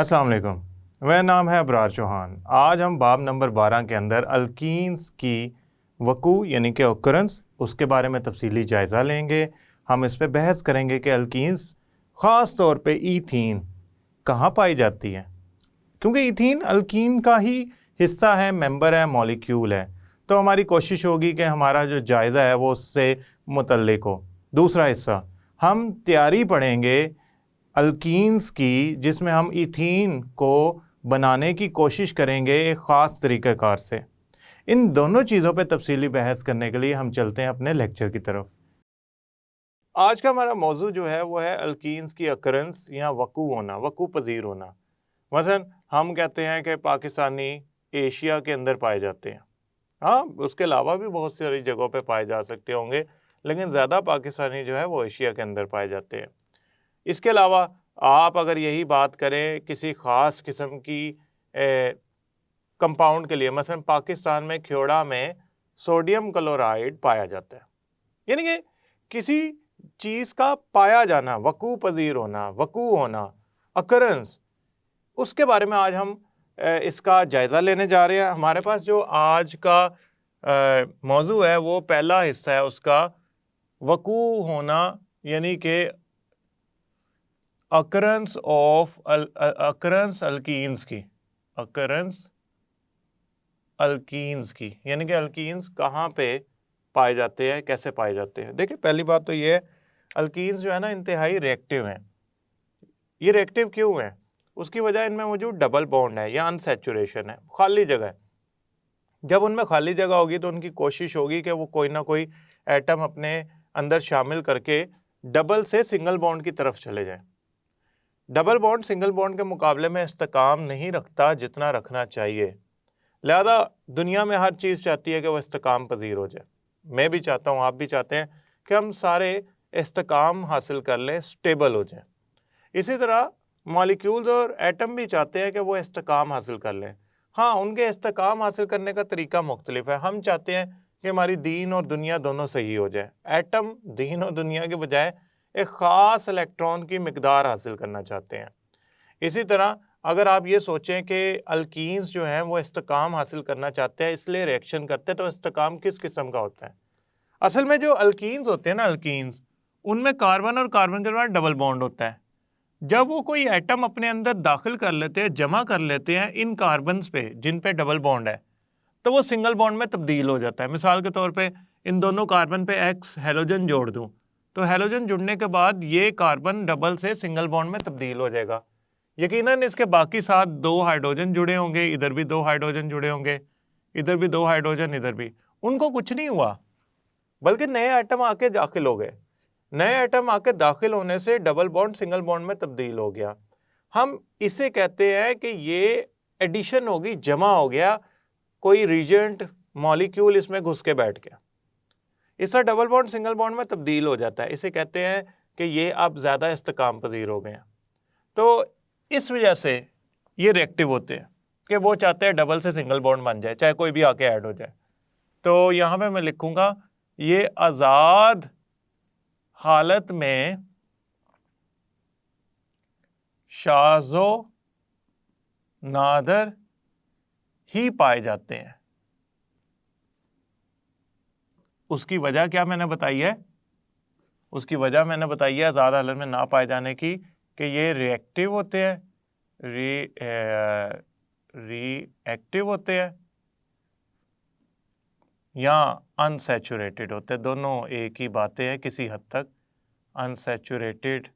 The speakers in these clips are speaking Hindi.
अस्सलाम वालेकुम। मेरा नाम है अबरार चौहान। आज हम बाब नंबर 12 के अंदर अल्कीन्स की वकू यानी कि ऑकरेंस उसके बारे में तफसीली जायज़ा लेंगे। हम इस पे बहस करेंगे कि अल्कीन्स ख़ास तौर पे ईथीन कहाँ पाई जाती है, क्योंकि ईथीन अल्कीन का ही हिस्सा है, मेंबर है, मॉलिक्यूल है। तो हमारी कोशिश होगी कि हमारा जो जायज़ा है वो उससे मुतल्लिक हो। दूसरा हिस्सा हम तैयारी पढ़ेंगे अल्कीन्स की, जिसमें हम ईथीन को बनाने की कोशिश करेंगे एक ख़ास तरीक़ाकार से। इन दोनों चीज़ों पे तफसीली बहस करने के लिए हम चलते हैं अपने लेक्चर की तरफ। आज का हमारा मौजू जो है वो है अल्कीन्स की अकरेंस या वकू होना, वकू पजीर होना। मसलन हम कहते हैं कि पाकिस्तानी एशिया के अंदर पाए जाते हैं। हाँ, उसके अलावा भी बहुत सारी जगहों पे पाए जा सकते होंगे, लेकिन ज़्यादा पाकिस्तानी जो है वो एशिया के अंदर पाए जाते हैं। इसके अलावा आप अगर यही बात करें किसी ख़ास किस्म की कंपाउंड के लिए, मसलन पाकिस्तान में ख्योड़ा में सोडियम क्लोराइड पाया जाता है, यानी कि किसी चीज़ का पाया जाना, वकू पजीर होना, वकू होना, अकरेंस, उसके बारे में आज हम इसका जायज़ा लेने जा रहे हैं। हमारे पास जो आज का मौजू है वो पहला हिस्सा है उसका, वकू होना यानी कि अकरेंस ऑफ अकरेंस अल्कीन्स की, अकरेंस अल्कीन्स की, यानी कि अल्कीन्स कहाँ पे पाए जाते हैं, कैसे पाए जाते हैं। देखिए, पहली बात तो ये है, अल्कीन्स जो है ना इंतहाई रिएक्टिव हैं। ये रिएक्टिव क्यों है? उसकी वजह इनमें मौजूद डबल बॉन्ड है या अनसैचुरेशन है, खाली जगह है। जब उनमें खाली जगह होगी तो उनकी कोशिश होगी कि वो कोई ना कोई एटम अपने अंदर शामिल करके डबल से सिंगल बॉन्ड की तरफ चले जाए। डबल बॉन्ड सिंगल बॉन्ड के मुकाबले में इस्तेकाम नहीं रखता जितना रखना चाहिए। लिहाजा दुनिया में हर चीज़ चाहती है कि वह इस्तेकाम पजीर हो जाए। मैं भी चाहता हूँ, आप भी चाहते हैं कि हम सारे इस्तेकाम हासिल कर लें, स्टेबल हो जाए। इसी तरह मॉलिक्यूल्स और एटम भी चाहते हैं कि वो इस्तेकाम हासिल कर लें। हाँ, उनके इस्तेकाम हासिल करने का तरीका मुख्तलिफ है। हम चाहते हैं कि हमारी दीन और दुनिया दोनों सही हो जाए। एटम दीन और दुनिया के बजाय एक ख़ास इलेक्ट्रॉन की मिकदार हासिल करना चाहते हैं। इसी तरह अगर आप ये सोचें कि अल्कीन्स जो हैं वो इस्तेकाम हासिल करना चाहते हैं इसलिए रिएक्शन करते हैं, तो इस्तेकाम किस किस्म का होता है? असल में जो अल्कीन्स होते हैं ना, अल्कीन्स, उनमें कार्बन और कार्बन के बाद डबल बॉन्ड होता है। जब वो कोई एटम अपने अंदर दाखिल कर लेते हैं, जमा कर लेते हैं इन कार्बन्स पे जिन पे डबल बॉन्ड है, तो वो सिंगल बॉन्ड में तब्दील हो जाता है। मिसाल के तौर पे इन दोनों कार्बन पे एक्स हैलोजन जोड़ दूं, तो हैलोजन जुड़ने के बाद ये कार्बन डबल से सिंगल बॉन्ड में तब्दील हो जाएगा। यकीनन इसके बाकी साथ दो हाइड्रोजन जुड़े होंगे, इधर भी दो हाइड्रोजन जुड़े होंगे, इधर भी दो हाइड्रोजन, इधर भी, उनको कुछ नहीं हुआ, बल्कि नए एटम आके दाखिल हो गए। नए एटम आके दाखिल होने से डबल बॉन्ड सिंगल बॉन्ड में तब्दील हो गया। हम इसे कहते हैं कि ये एडिशन होगी, जमा हो गया, कोई रीजेंट मॉलिक्यूल इसमें घुस के बैठ गया। इससे डबल बॉन्ड सिंगल बॉन्ड में तब्दील हो जाता है। इसे कहते हैं कि ये अब ज़्यादा इस्तेकाम पजीर हो गए हैं। तो इस वजह से ये रिएक्टिव होते हैं कि वो चाहते हैं डबल से सिंगल बॉन्ड बन जाए, चाहे कोई भी आके ऐड हो जाए। तो यहाँ पे मैं लिखूँगा, ये आज़ाद हालत में शाज़ो नादर ही पाए जाते हैं। उसकी वजह क्या मैंने बताई है? उसकी वजह मैंने बताई है आज़ाद हालत में ना पाए जाने की, कि ये रिएक्टिव होते हैं, रिएक्टिव होते हैं या अनसैचुरेटेड होते हैं। दोनों एक ही बातें हैं, किसी हद तक अनसैचुरेटेड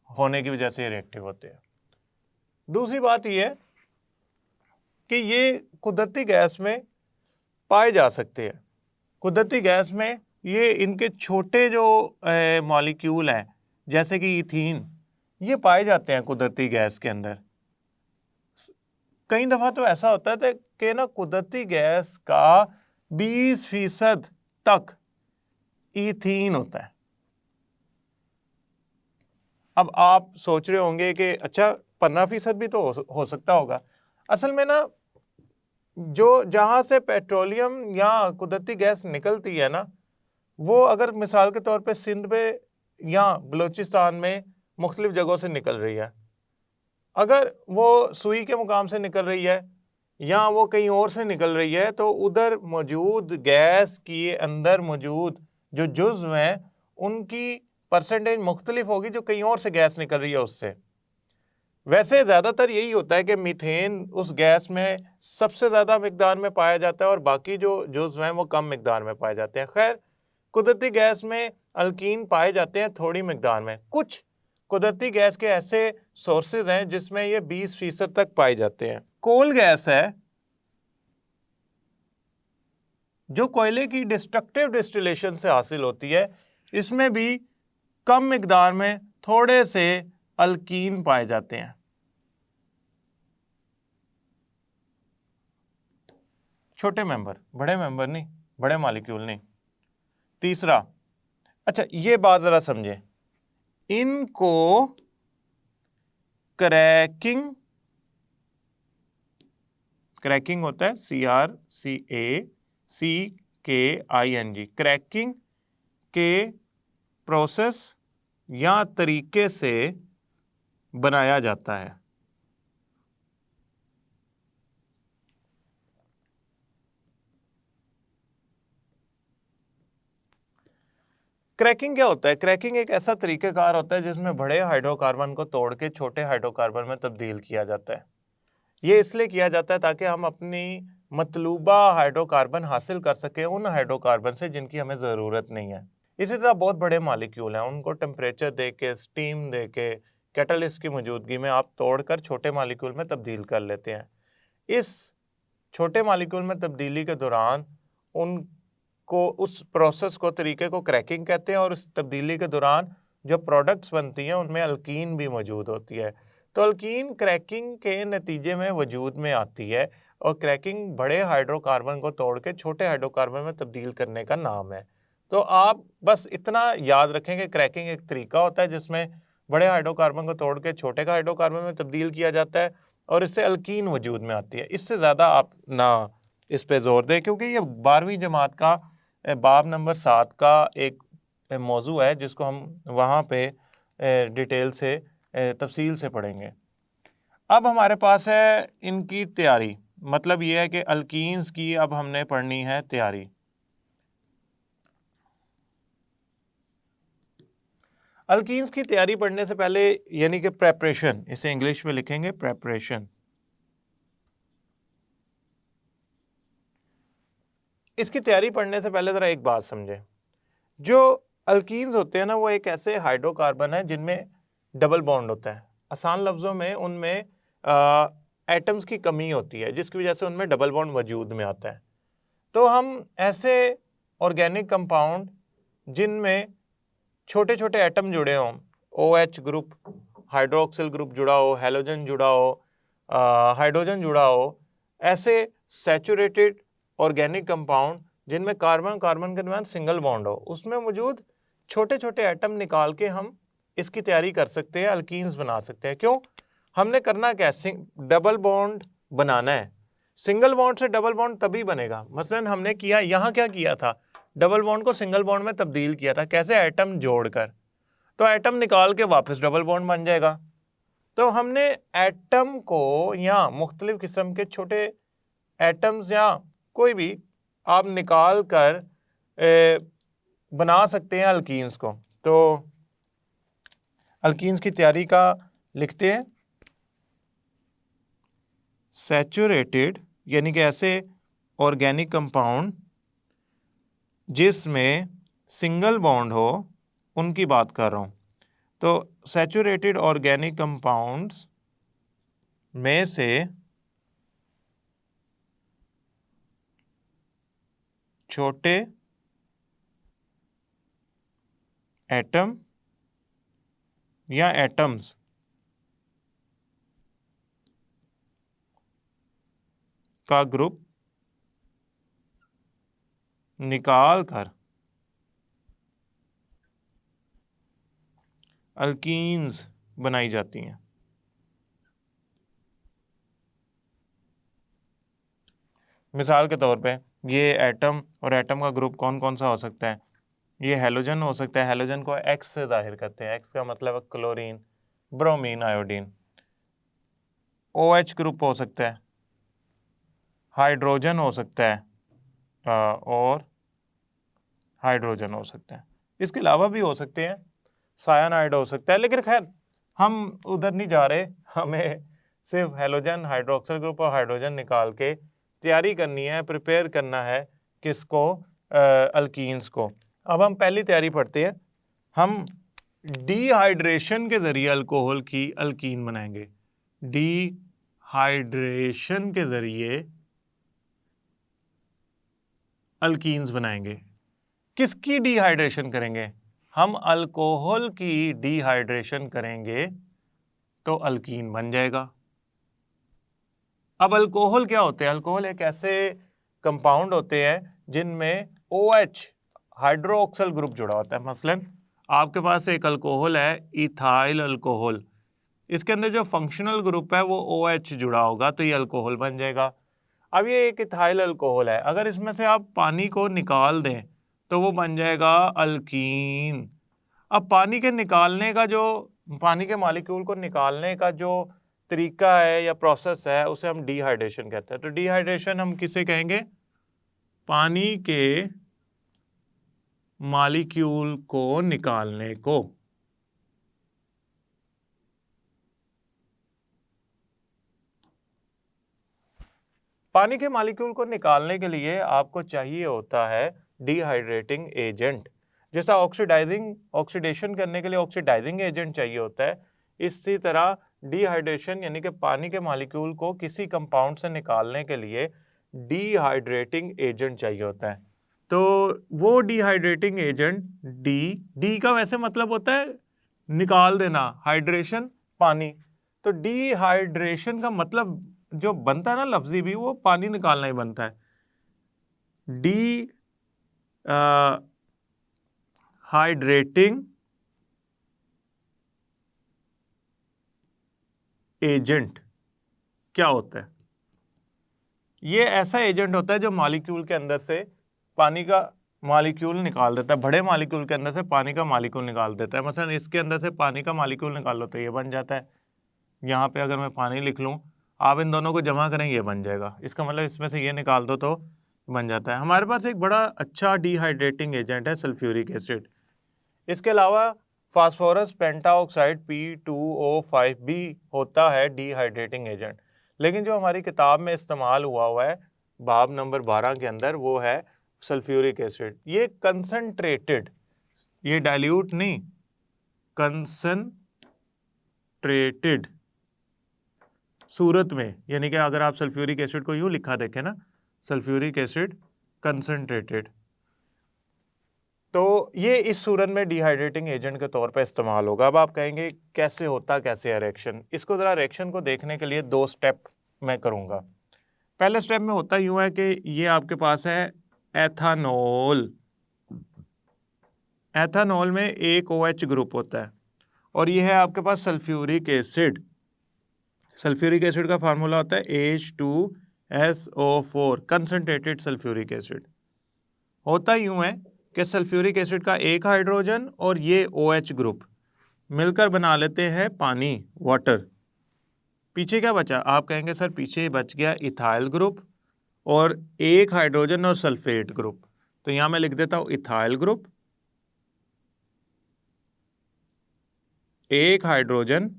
होने की वजह से रिएक्टिव होते हैं। दूसरी बात यह है कि ये कुदरती गैस में पाए जा सकते हैं। कुदरती गैस में ये इनके छोटे जो मॉलिक्यूल हैं, जैसे कि ईथीन, ये पाए जाते हैं कुदरती गैस के अंदर। कई दफ़ा तो ऐसा होता है कि ना कुदरती गैस का 20% तक ईथीन होता है। अब आप सोच रहे होंगे कि अच्छा 15% भी तो हो सकता होगा। असल में ना जो जहाँ से पेट्रोलियम या कुदरती गैस निकलती है ना, वो अगर मिसाल के तौर पे सिंध पे या बलूचिस्तान में मुख्तलिफ जगहों से निकल रही है, अगर वो सुई के मुकाम से निकल रही है या वो कहीं और से निकल रही है तो उधर मौजूद गैस के अंदर मौजूद जो जुज़्व हैं उनकी परसेंटेज मुख्तलिफ होगी जो कहीं और से गैस निकल रही है उससे। वैसे ज़्यादातर यही होता है कि मीथेन उस गैस में सबसे ज़्यादा मिकदार में पाया जाता है और बाकी जो जुज़्व हैं वो कम मिकदार में पाए जाते हैं। खैर, कुदरती गैस में अल्कीन पाए जाते हैं थोड़ी मिकदार में। कुछ कुदरती गैस के ऐसे सोर्सेज हैं जिसमें ये 20% तक पाए जाते हैं। कोल गैस है जो कोयले की डिस्ट्रक्टिव डिस्टिलेशन से हासिल होती है, इसमें भी कम मिकदार में थोड़े से अल्कीन पाए जाते हैं। छोटे मेंबर, बड़े मेंबर नहीं, बड़े मॉलिक्यूल नहीं। तीसरा, अच्छा ये बात जरा समझे, इनको क्रैकिंग होता है CRACKING, क्रैकिंग के प्रोसेस या तरीके से बनाया जाता है। क्रैकिंग क्या होता है? क्रैकिंग एक ऐसा तरीक़ेकार होता है जिसमें बड़े हाइड्रोकार्बन को तोड़ के छोटे हाइड्रोकार्बन में तब्दील किया जाता है। ये इसलिए किया जाता है ताकि हम अपनी मतलूबा हाइड्रोकार्बन हासिल कर सकें उन हाइड्रोकार्बन से जिनकी हमें ज़रूरत नहीं है। इसी तरह बहुत बड़े मॉलिक्यूल हैं, उनको टेम्परेचर दे के, स्टीम दे के, कैटलिस्ट की मौजूदगी में आप तोड़कर छोटे मॉलिक्यूल में तब्दील कर लेते हैं। इस छोटे मॉलिक्यूल में तब्दीली के दौरान उनको उस प्रोसेस को, तरीके को क्रैकिंग कहते हैं और इस तब्दीली के दौरान जो प्रोडक्ट्स बनती हैं उनमें अल्कीन भी मौजूद होती है। तो अल्कीन क्रैकिंग के नतीजे में वजूद में आती है और क्रैकिंग बड़े हाइड्रोकार्बन को तोड़ के छोटे हाइड्रोकार्बन में तब्दील करने का नाम है। तो आप बस इतना याद रखें कि क्रैकिंग एक तरीका होता है जिसमें बड़े हाइड्रोकार्बन को तोड़ के छोटे का हाइड्रोकार्बन में तब्दील किया जाता है और इससे अल्कीन वजूद में आती है। इससे ज़्यादा आप ना इस पे जोर दें क्योंकि ये 12वीं जमात का बाब नंबर 7 का एक मौजू है जिसको हम वहाँ पे डिटेल से तफसील से पढ़ेंगे। अब हमारे पास है इनकी तैयारी, मतलब ये है कि अल्कीन्स की अब हमने पढ़नी है तैयारी। अल्कीन्स की तैयारी पढ़ने से पहले यानी कि प्रेपरेशन, इसे इंग्लिश में लिखेंगे प्रेपरेशन। इसकी तैयारी पढ़ने से पहले ज़रा एक बात समझें, जो अल्कीन्स होते हैं ना वो एक ऐसे हाइड्रोकार्बन है जिनमें डबल बॉन्ड होता है। आसान लफ्ज़ों में उनमें एटम्स की कमी होती है जिसकी वजह से उनमें डबल बॉन्ड वजूद में आता है। तो हम ऐसे ऑर्गेनिक कंपाउंड जिनमें छोटे छोटे एटम जुड़े हों, OH ग्रुप, हाइड्रोक्सिल ग्रुप जुड़ा हो, हैलोजन जुड़ा हो, हाइड्रोजन जुड़ा हो, ऐसे सैचुरेटेड ऑर्गेनिक कंपाउंड जिनमें कार्बन कार्बन के दरमियान सिंगल बॉन्ड हो, उसमें मौजूद छोटे छोटे एटम निकाल के हम इसकी तैयारी कर सकते हैं, अल्कीन्स बना सकते हैं। क्यों? हमने करना क्या है, डबल बॉन्ड बनाना है। सिंगल बॉन्ड से डबल बॉन्ड तभी बनेगा। मसलन हमने किया, यहाँ क्या किया था, डबल बॉन्ड को सिंगल बॉन्ड में तब्दील किया था। कैसे? एटम जोड़कर। तो एटम निकाल के वापस डबल बॉन्ड बन जाएगा। तो हमने एटम को या मुख्तलिफ किस्म के छोटे एटम्स या कोई भी आप निकाल कर बना सकते हैं अल्कीन्स को। तो अल्कीन्स की तैयारी का लिखते हैं, सैचुरेटेड यानी कि ऐसे ऑर्गेनिक कंपाउंड जिसमें सिंगल बॉन्ड हो, उनकी बात कर रहा हूँ। तो सैचुरेटेड ऑर्गेनिक कंपाउंड्स में से छोटे एटम या एटम्स का ग्रुप निकाल कर अल्कीन्स बनाई जाती हैं। मिसाल के तौर पे ये एटम और एटम का ग्रुप कौन कौन सा हो सकता है? ये हैलोजन हो सकता है। हैलोजन को X से जाहिर करते हैं। X का मतलब है chlorine, bromine, iodine. OH group हो सकता है, हाइड्रोजन हो सकता है और हाइड्रोजन हो सकता है। इसके अलावा भी हो सकते हैं, सायानाइड हो सकता है, लेकिन खैर हम उधर नहीं जा रहे। हमें सिर्फ हेलोजन, हाइड्रोक्सिल ग्रुप और हाइड्रोजन निकाल के तैयारी करनी है, प्रिपेयर करना है किसको, अल्कीन्स को। अब हम पहली तैयारी पढ़ते हैं। हम डिहाइड्रेशन के जरिए अल्कोहल की अल्कीन बनाएंगे। डिहाइड्रेशन के जरिए अल्कीन्स बनाएंगे। किसकी डिहाइड्रेशन करेंगे? हम अल्कोहल की डिहाइड्रेशन करेंगे तो अल्कीन बन जाएगा। अब अल्कोहल क्या होते हैं? अल्कोहल एक ऐसे कंपाउंड होते हैं जिनमें OH हाइड्रोक्सिल ग्रुप जुड़ा होता है। मसलन आपके पास एक अल्कोहल है, इथाइल अल्कोहल, इसके अंदर जो फंक्शनल ग्रुप है वो OH जुड़ा होगा, तो ये अल्कोहल बन जाएगा। अब ये एक इथाइल अल्कोहल है, अगर इसमें से आप पानी को निकाल दें तो वो बन जाएगा अल्कीन। अब पानी के निकालने का जो, पानी के मॉलिक्यूल को निकालने का जो तरीका है या प्रोसेस है, उसे हम डिहाइड्रेशन कहते हैं। तो डिहाइड्रेशन हम किसे कहेंगे? पानी के मॉलिक्यूल को निकालने को। पानी के मॉलिक्यूल को निकालने के लिए आपको चाहिए होता है डिहाइड्रेटिंग एजेंट। जैसा ऑक्सीडेशन करने के लिए ऑक्सीडाइजिंग एजेंट चाहिए होता है, इसी तरह डिहाइड्रेशन यानी कि पानी के मॉलिक्यूल को किसी कंपाउंड से निकालने के लिए डिहाइड्रेटिंग एजेंट चाहिए होता है। तो वो डिहाइड्रेटिंग एजेंट डी का वैसे मतलब होता है निकाल देना, हाइड्रेशन पानी, तो डिहाइड्रेशन का मतलब जो बनता है ना लफ्जी भी, वो पानी निकालना ही बनता है। डी हाइड्रेटिंग एजेंट क्या होता है? ये ऐसा एजेंट होता है जो मॉलिक्यूल के अंदर से पानी का मॉलिक्यूल निकाल देता है, बड़े मॉलिक्यूल के अंदर से पानी का मॉलिक्यूल निकाल देता है। मसलन इसके अंदर से पानी का मॉलिक्यूल निकाल लो तो ये बन जाता है। यहाँ पे अगर मैं पानी लिख लूँ, आप इन दोनों को जमा करें, ये बन जाएगा। इसका मतलब इसमें से ये निकाल दो तो बन जाता है। हमारे पास एक बड़ा अच्छा डिहाइड्रेटिंग एजेंट है सल्फ्यूरिक एसिड। इसके अलावा फास्फोरस पेंटाऑक्साइड P2O5 भी होता है डिहाइड्रेटिंग एजेंट, लेकिन जो हमारी किताब में इस्तेमाल हुआ है बाब नंबर 12 के अंदर, वो है सल्फ्यूरिक एसिड। ये कंसंट्रेटेड, ये डाइल्यूट नहीं, कंसंट्रेटेड सूरत में, यानी कि अगर आप सल्फ्यूरिक एसिड को यूं लिखा देखें ना, सल्फ्यूरिक एसिड कंसंट्रेटेड, तो ये इस सूरत में डिहाइड्रेटिंग एजेंट के तौर पे इस्तेमाल होगा। अब आप कहेंगे कैसे होता, कैसे है रिएक्शन? इसको ज़रा रिएक्शन को देखने के लिए 2 स्टेप मैं करूँगा। पहले स्टेप में होता यूँ है कि ये आपके पास है एथानॉल। एथानॉल में एक OH ग्रुप होता है और ये है आपके पास सल्फ्यूरिक एसिड। सल्फ्यूरिक एसिड का फार्मूला होता है H2SO4, कंसंट्रेटेड सल्फ्यूरिक एसिड। होता यूँ है कि सल्फ्यूरिक एसिड का एक हाइड्रोजन और ये OH ग्रुप मिलकर बना लेते हैं पानी, वाटर। पीछे क्या बचा? आप कहेंगे सर पीछे बच गया इथाइल ग्रुप और एक हाइड्रोजन और सल्फेट ग्रुप। तो यहाँ मैं लिख देता हूँ इथाइल ग्रुप, एक हाइड्रोजन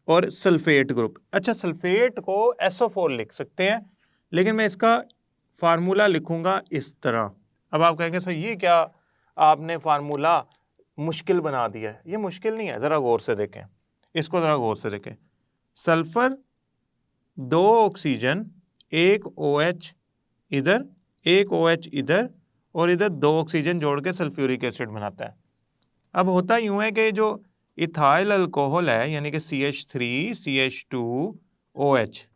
और सल्फेट ग्रुप। अच्छा, सल्फेट को SO4 लिख सकते हैं, लेकिन मैं इसका फार्मूला लिखूंगा इस तरह। अब आप कहेंगे सर ये क्या आपने फार्मूला मुश्किल बना दिया है? ये मुश्किल नहीं है, ज़रा गौर से देखें इसको, ज़रा गौर से देखें। सल्फर 2 ऑक्सीजन, एक OH इधर, एक OH इधर और इधर 2 ऑक्सीजन जोड़ के सल्फ्यूरिक एसिड बनाता है। अब होता यूँ है कि जो इथाइल अल्कोहल है यानी कि CH3CH2OH,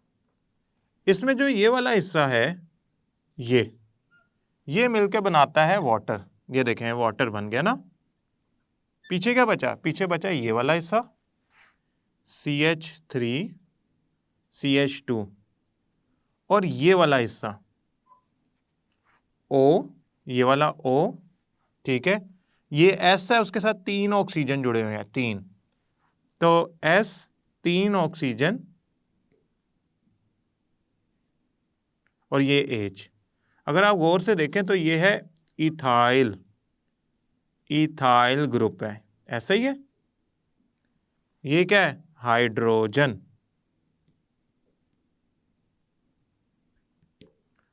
इसमें जो ये वाला हिस्सा है ये मिलकर बनाता है वाटर। ये देखें वाटर बन गया ना। पीछे क्या बचा? पीछे बचा ये वाला हिस्सा CH3CH2 और ये वाला हिस्सा O, ये वाला O, ठीक है। ये S है, उसके साथ 3 ऑक्सीजन जुड़े हुए हैं, 3, तो S 3 ऑक्सीजन और ये H। अगर आप गौर से देखें तो ये है इथाइल, इथाइल ग्रुप है, ऐसा ही है। ये क्या है? हाइड्रोजन।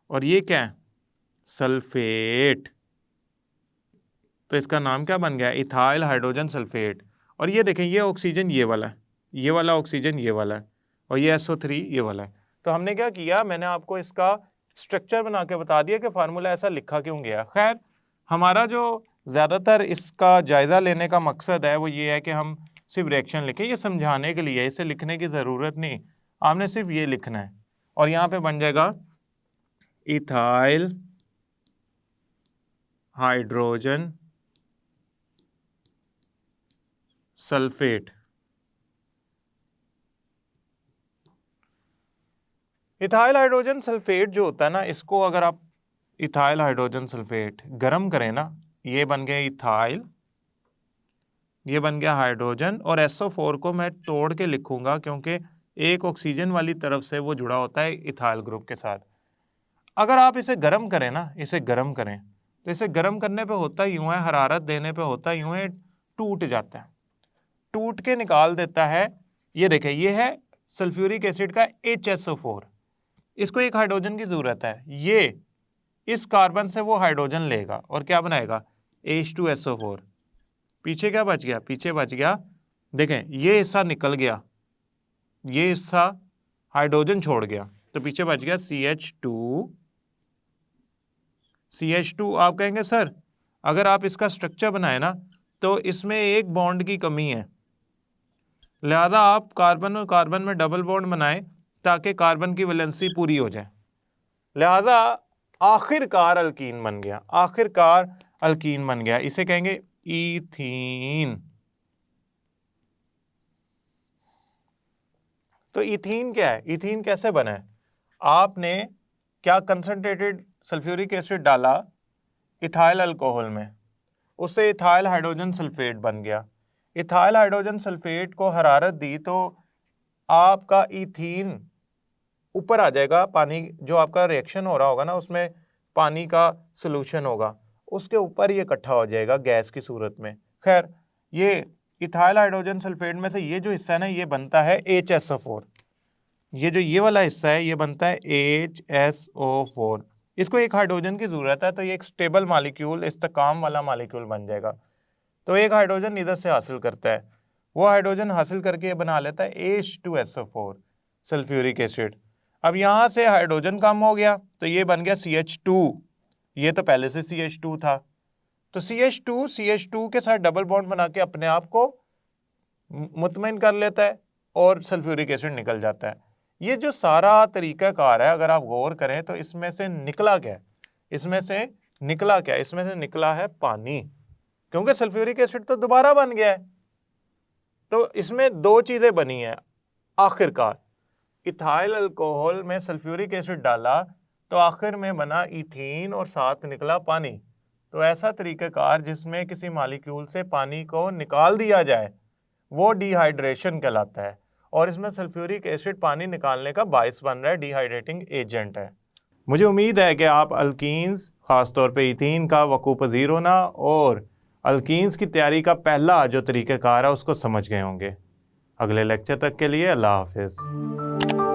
और ये क्या है? सल्फेट। तो इसका नाम क्या बन गया? Ethyl hydrogen sulphate. और ये देखें, ये ऑक्सीजन ये वाला है, ये वाला ऑक्सीजन ये वाला है, और ये SO3 ये वाला है। तो हमने क्या किया, मैंने आपको इसका स्ट्रक्चर बना के बता दिया कि फार्मूला ऐसा लिखा क्यों गया। खैर, हमारा जो ज़्यादातर इसका जायज़ा लेने का मकसद है वो ये है कि हम सिर्फ रिएक्शन लिखें। ये समझाने के लिए, इसे लिखने की ज़रूरत नहीं, आपने सिर्फ ये लिखना है। और यहाँ पे बन जाएगा ethyl hydrogen sulphate. Ethyl hydrogen sulphate जो होता है ना, इसको अगर आप इथाइल हाइड्रोजन सल्फेट गर्म करें ना, ये बन गया इथाइल, ये बन गया हाइड्रोजन, और SO4 को मैं तोड़ के लिखूंगा क्योंकि एक ऑक्सीजन वाली तरफ से वो जुड़ा होता है इथाइल ग्रुप के साथ। अगर आप इसे गर्म करें ना, इसे गर्म करें, तो इसे गर्म करने पे होता यूं है, हरारत देने पे होता यूं है, टूट जाता है, टूट के निकाल देता है। ये देखें, ये है सल्फ्यूरिक एसिड का HSO4, इसको एक हाइड्रोजन की जरूरत है, ये इस कार्बन से वो हाइड्रोजन लेगा और क्या बनाएगा? H2SO4। पीछे क्या बच गया? पीछे बच गया, देखें ये हिस्सा निकल गया, ये हिस्सा हाइड्रोजन छोड़ गया, तो पीछे बच गया CH2। CH2 आप कहेंगे सर अगर आप इसका स्ट्रक्चर बनाए ना तो इसमें एक बॉन्ड की कमी है, लिहाजा आप कार्बन और कार्बन में डबल बॉन्ड बनाएं ताकि कार्बन की वैलेंसी पूरी हो जाए, लिहाजा आखिरकार अल्कीन बन गया, आखिरकार अल्कीन बन गया। इसे कहेंगे ईथीन। तो ईथीन क्या है? ईथीन कैसे बना है? आपने क्या कंसंट्रेटेड सल्फ्यूरिक एसिड डाला इथाइल अल्कोहल में, उससे इथाइल हाइड्रोजन सल्फेट बन गया। इथाइल हाइड्रोजन सल्फेट को हरारत दी तो आपका ईथीन ऊपर आ जाएगा, पानी जो आपका रिएक्शन हो रहा होगा ना उसमें पानी का सोल्यूशन होगा, उसके ऊपर ये इकट्ठा हो जाएगा गैस की सूरत में। खैर, ये इथाइल हाइड्रोजन सल्फेट में से ये जो हिस्सा है ना ये बनता है HSO4, ये जो ये वाला हिस्सा है ये बनता है HSO4। इसको एक हाइड्रोजन की ज़रूरत है तो ये एक स्टेबल मालिक्यूल, इस्तेकाम वाला मालिक्यूल बन जाएगा। तो एक हाइड्रोजन इधर से हासिल करता है, वो हाइड्रोजन हासिल करके ये बना लेता है H2SO4 सल्फ्यूरिक एसिड। अब यहाँ से हाइड्रोजन कम हो गया तो ये बन गया CH2, ये तो पहले से CH2 था, तो CH2 के साथ डबल बॉन्ड बना के अपने आप को मुतमईन कर लेता है और सल्फ्यूरिक एसिड निकल जाता है। ये जो सारा तरीक़ाकार है अगर आप गौर करें तो इसमें से निकला क्या है? इसमें से निकला क्या है? इसमें से निकला है पानी, क्योंकि सल्फ्यूरिक एसिड तो दोबारा बन गया है। तो इसमें दो चीज़ें बनी हैं आखिरकार, इथाइल अल्कोहल में सल्फ्यूरिक एसिड डाला तो आखिर में बना ईथीन और साथ निकला पानी। तो ऐसा तरीक़ाकार जिसमें किसी मालिक्यूल से पानी को निकाल दिया जाए वो डिहाइड्रेशन कहलाता है, और इसमें सल्फ्यूरिक एसिड पानी निकालने का बायस बन रहा है, डिहाइड्रेटिंग एजेंट है। मुझे उम्मीद है कि आप अल्कीन्स, ख़ासतौर पे ईथीन का वक़ूफ़ पज़ीर होना और अल्कीन्स की तैयारी का पहला जो तरीक़ाकार है उसको समझ गए होंगे। अगले लेक्चर तक के लिए अल्लाह हाफ़िज़।